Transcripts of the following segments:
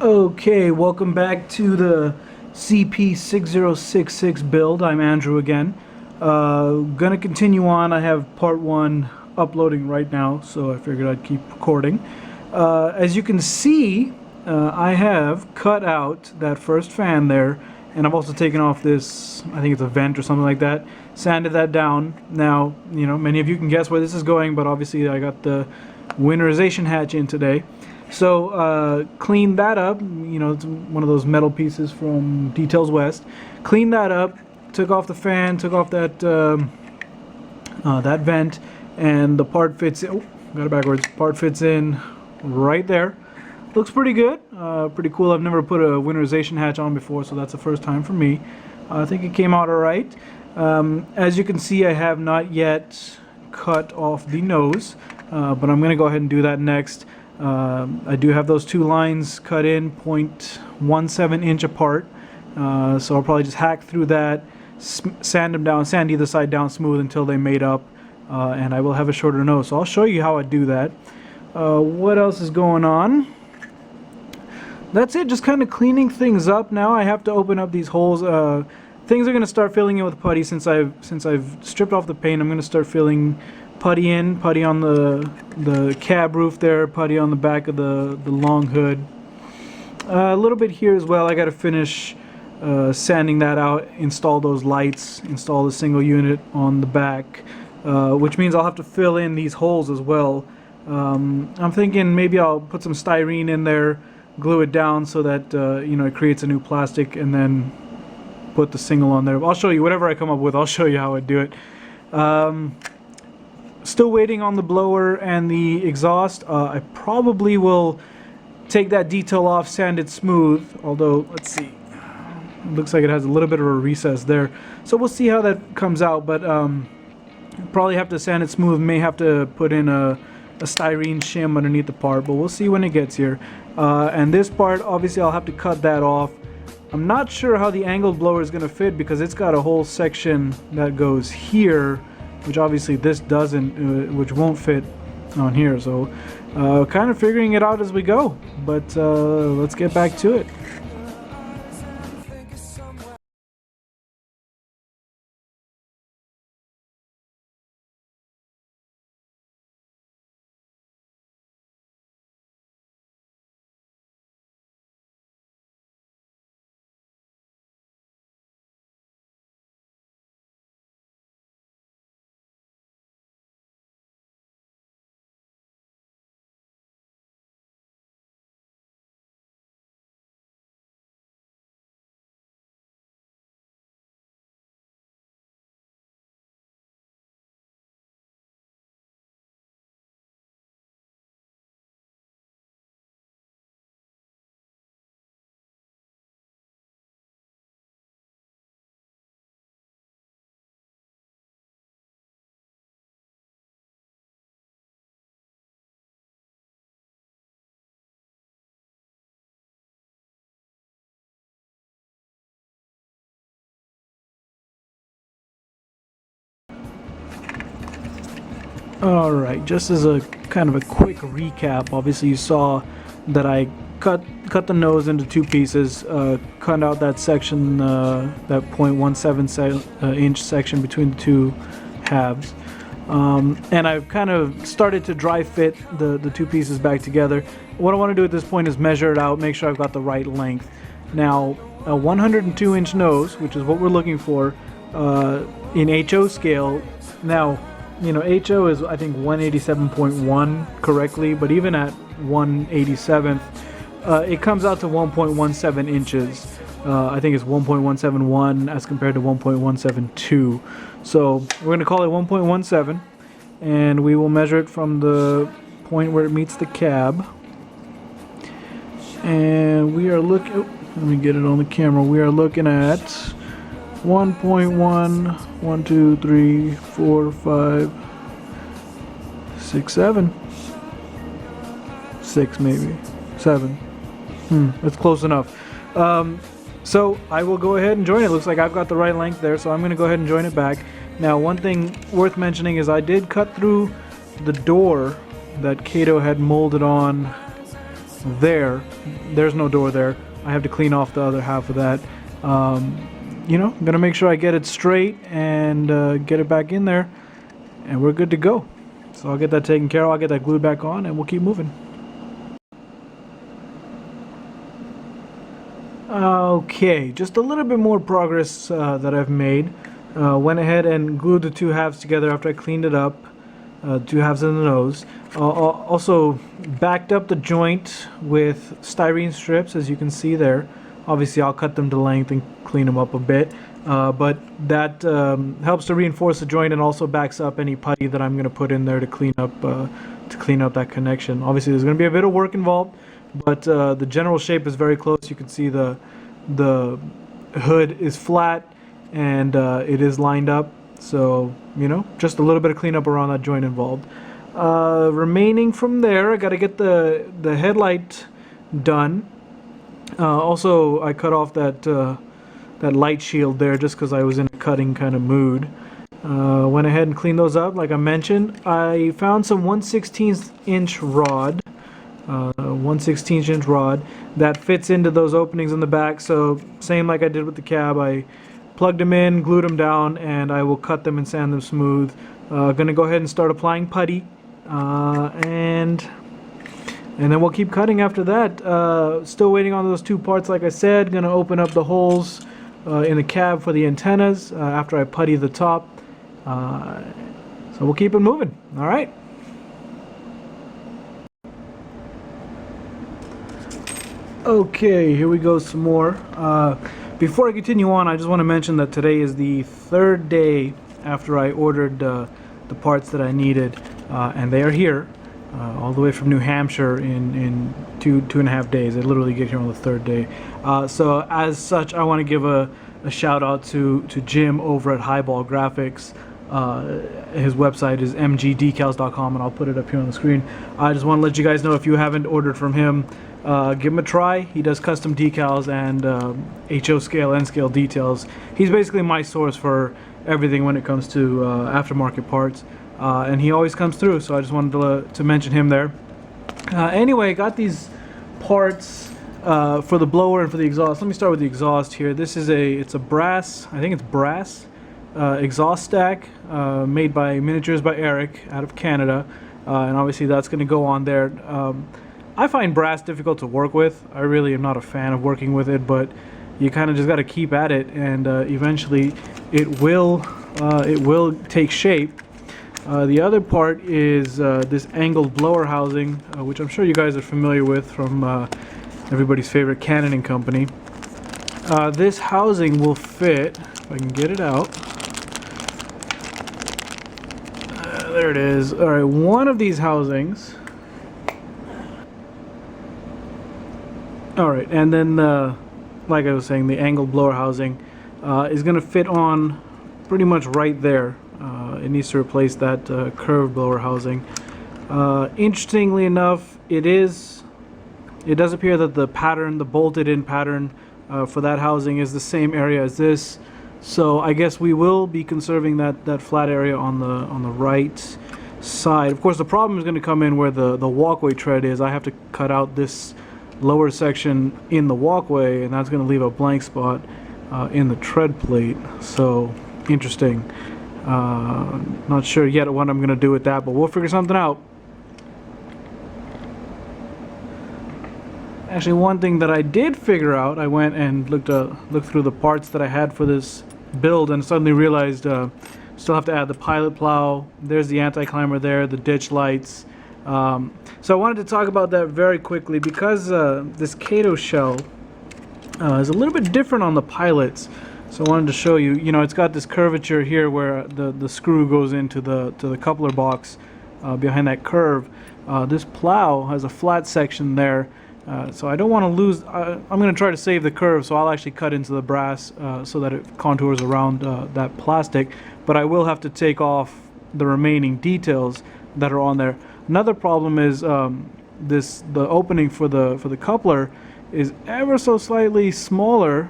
Okay, welcome back to the CP6066 build. I'm Andrew again. Gonna continue on. I have part 1 uploading right now, so I figured I'd keep recording. As you can see, I have cut out that first fan there, and I've also taken off this, I think it's a vent or something like that, sanded that down. Now, you know, many of you can guess where this is going, but obviously I got the Winterization Hatch in today. So cleaned that up, you know, it's one of those metal pieces from Details West. Cleaned that up, took off the fan, took off that that vent, and the part fits in. Oh, got it backwards. Part fits in right there. Looks pretty good, pretty cool. I've never put a winterization hatch on before, so that's the first time for me. I think it came out alright. As you can see, I have not yet cut off the nose, but I'm going to go ahead and do that next. I do have those two lines cut in 0.17 inch apart, so I'll probably just hack through that, sand them down, sand either side down smooth until they made up, and I will have a shorter nose. So I'll show you how I do that. What else is going on? That's it, just kind of cleaning things up. Now I have to open up these holes. Things are going to start filling in with putty since I've stripped off the paint. I'm going to start filling putty in, putty on the cab roof there, putty on the back of the long hood. A little bit here as well. I got to finish sanding that out, install those lights, install the single unit on the back, which means I'll have to fill in these holes as well. I'm thinking maybe I'll put some styrene in there, glue it down so that you know, it creates a new plastic, and then put the single on there. I'll show you whatever I come up with. I'll show you how I do it. Still waiting on the blower and the exhaust. I probably will take that detail off, sand it smooth, although let's see, it looks like it has a little bit of a recess there, so we'll see how that comes out. But probably have to sand it smooth, may have to put in a styrene shim underneath the part, but we'll see when it gets here. And this part, obviously I'll have to cut that off. I'm not sure how the angled blower is going to fit because it's got a whole section that goes here, which obviously this doesn't, which won't fit on here. So kind of figuring it out as we go, but let's get back to it. Alright, just as a kind of a quick recap, obviously you saw that I cut the nose into two pieces, cut out that section, that 0.17 inch section between the two halves, and I've kind of started to dry fit the two pieces back together. What I want to do at this point is measure it out, make sure I've got the right length. Now, a 102 inch nose, which is what we're looking for in HO scale. Now, you know, HO is I think 187.1 correctly, but even at 187th, it comes out to 1.17 inches. I think it's 1.171 as compared to 1.172. So we're going to call it 1.17, and we will measure it from the point where it meets the cab. And we are looking, oh, let me get it on the camera. We are looking at 1.1, 1, 2, 3, 4, 5, 6, 7. 6 maybe. 7. That's close enough. So I will go ahead and join it. Looks like I've got the right length there, so I'm going to go ahead and join it back. Now, one thing worth mentioning is I did cut through the door that Kato had molded on there. There's no door there. I have to clean off the other half of that. You know, I'm gonna make sure I get it straight and get it back in there, and we're good to go. So I'll get that taken care of. I'll get that glued back on, and we'll keep moving. Okay, just a little bit more progress that I've made. Went ahead and glued the two halves together after I cleaned it up. Two halves of the nose. Also backed up the joint with styrene strips, as you can see there. Obviously I'll cut them to length and clean them up a bit, but that helps to reinforce the joint and also backs up any putty that I'm going to put in there to clean up that connection. Obviously there's going to be a bit of work involved, but the general shape is very close. You can see the hood is flat and it is lined up, so you know, just a little bit of cleanup around that joint involved. Remaining from there, I got to get the headlight done. Also, I cut off that light shield there just because I was in a cutting kind of mood. Went ahead and cleaned those up, like I mentioned. I found some 1/16 inch rod, 1/16 inch rod that fits into those openings in the back. So same like I did with the cab, I plugged them in, glued them down, and I will cut them and sand them smooth. Gonna go ahead and start applying putty, and then we'll keep cutting after that. Still waiting on those two parts, like I said. Gonna open up the holes in the cab for the antennas after I putty the top. So we'll keep it moving. All right. Okay, here we go some more. Before I continue on, I just want to mention that today is the third day after I ordered the parts that I needed, and they are here. All the way from New Hampshire in two and a half days. They literally get here on the third day. So as such, I want to give a shout out to Jim over at Highball Graphics. His website is mgdecals.com, and I'll put it up here on the screen. I just want to let you guys know, if you haven't ordered from him, give him a try. He does custom decals and HO scale, N scale details. He's basically my source for everything when it comes to aftermarket parts. And he always comes through, so I just wanted to mention him there. Anyway, got these parts for the blower and for the exhaust. Let me start with the exhaust here. This is it's a brass, I think it's brass exhaust stack made by Miniatures by Eric out of Canada, and obviously that's going to go on there. I find brass difficult to work with. I really am not a fan of working with it, but you kind of just got to keep at it, and eventually it will take shape. The other part is this angled blower housing, which I'm sure you guys are familiar with from everybody's favorite Canon and Company. This housing will fit, if I can get it out. There it is. Alright, one of these housings. Alright, and then like I was saying, the angled blower housing is going to fit on pretty much right there. It needs to replace that curved blower housing. Interestingly enough, it does appear that the pattern, the bolted in pattern for that housing is the same area as this. So I guess we will be conserving that flat area on the right side. Of course, the problem is going to come in where the walkway tread is. I have to cut out this lower section in the walkway, and that's going to leave a blank spot in the tread plate. So interesting. Not sure yet what I'm going to do with that, but we'll figure something out. Actually, one thing that I did figure out, I went and looked through the parts that I had for this build, and suddenly realized still have to add the pilot plow. There's the anti-climber there, the ditch lights. So I wanted to talk about that very quickly, because this Kato shell is a little bit different on the pilots. So I wanted to show you. You know, it's got this curvature here where the screw goes into the coupler box behind that curve. This plow has a flat section there, so I don't want to lose. I'm going to try to save the curve, so I'll actually cut into the brass so that it contours around that plastic. But I will have to take off the remaining details that are on there. Another problem is the opening for the coupler is ever so slightly smaller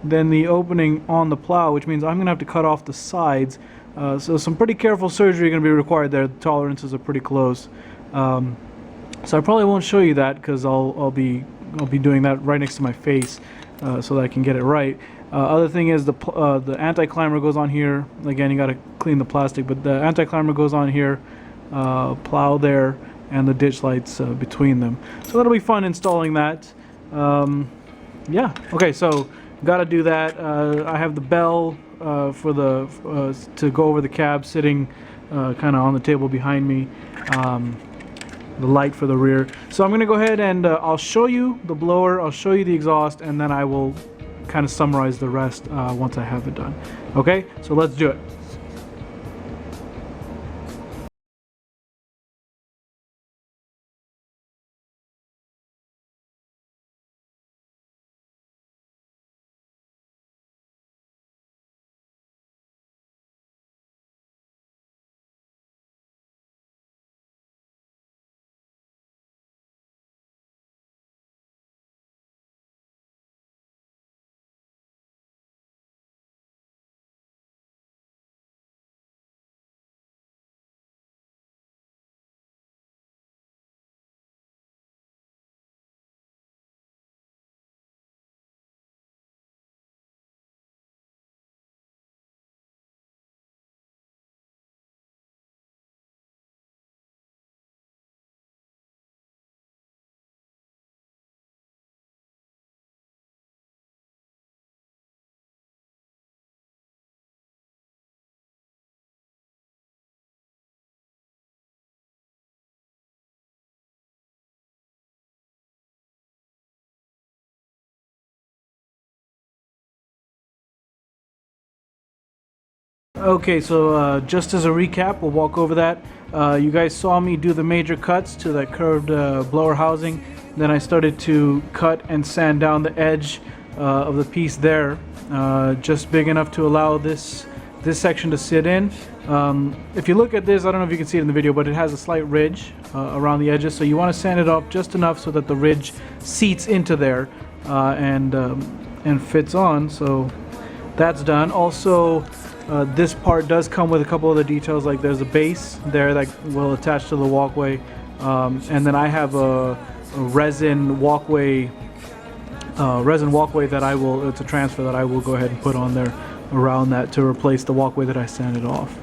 than the opening on the plow, which means I'm going to have to cut off the sides. So some pretty careful surgery going to be required there. The tolerances are pretty close. So I probably won't show you that because I'll be doing that right next to my face, so that I can get it right. Other thing is the anti-climber goes on here. Again, you got to clean the plastic, but the anti-climber goes on here, plow there, and the ditch lights between them. So that'll be fun installing that. Yeah. Okay. So got to do that. I have the bell for the to go over the cab sitting kind of on the table behind me. The light for the rear. So I'm going to go ahead and I'll show you the blower, I'll show you the exhaust, and then I will kind of summarize the rest once I have it done. Okay, so let's do it. Okay, so just as a recap, we'll walk over that. You guys saw me do the major cuts to that curved blower housing. Then I started to cut and sand down the edge of the piece there, just big enough to allow this section to sit in. If you look at this, I don't know if you can see it in the video, but it has a slight ridge around the edges, so you want to sand it off just enough so that the ridge seats into there and fits on. So that's done. Also, this part does come with a couple other details, like there's a base there that will attach to the walkway, and then I have a resin walkway that I will, it's a transfer that I will go ahead and put on there around that to replace the walkway that I sanded off.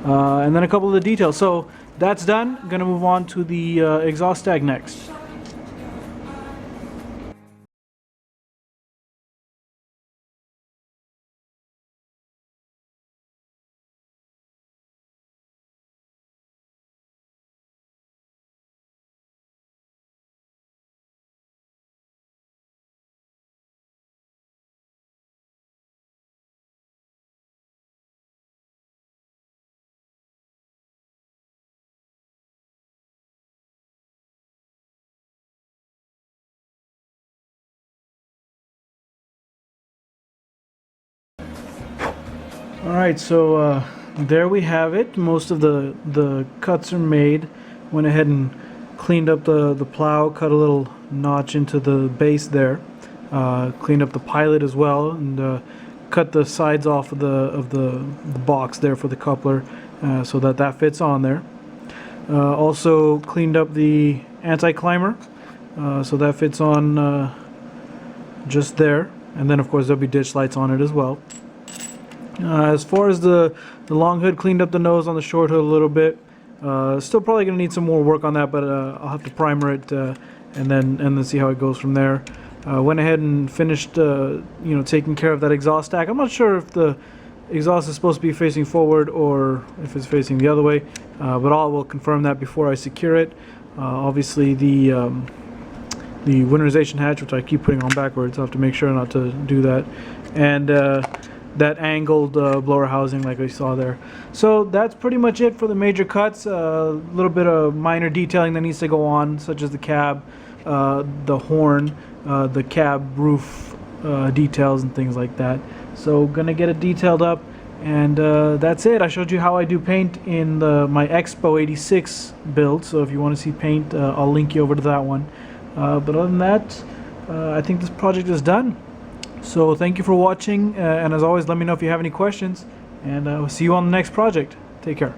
And then a couple of the details. So that's done. I'm gonna move on to the exhaust stack next. Alright, so there we have it. Most of the cuts are made. Went ahead and cleaned up the plow, cut a little notch into the base there. Cleaned up the pilot as well, and cut the sides off of the box there for the coupler, so that fits on there. Also cleaned up the anti-climber, so that fits on just there. And then of course there'll be ditch lights on it as well. As far as the long hood, cleaned up the nose on the short hood a little bit. Still probably going to need some more work on that, but I'll have to primer it and then see how it goes from there. Went ahead and finished taking care of that exhaust stack. I'm not sure if the exhaust is supposed to be facing forward or if it's facing the other way, but I will confirm that before I secure it. Obviously the winterization hatch, which I keep putting on backwards, I'll have to make sure not to do that, and that angled blower housing like we saw there. So that's pretty much it for the major cuts. A little bit of minor detailing that needs to go on, such as the cab, the horn, the cab roof details and things like that. So gonna get it detailed up, and that's it. I showed you how I do paint in my Expo 86 build, so if you want to see paint, I'll link you over to that one. But other than that, I think this project is done. So thank you for watching, and as always, let me know if you have any questions, and we'll see you on the next project. Take care.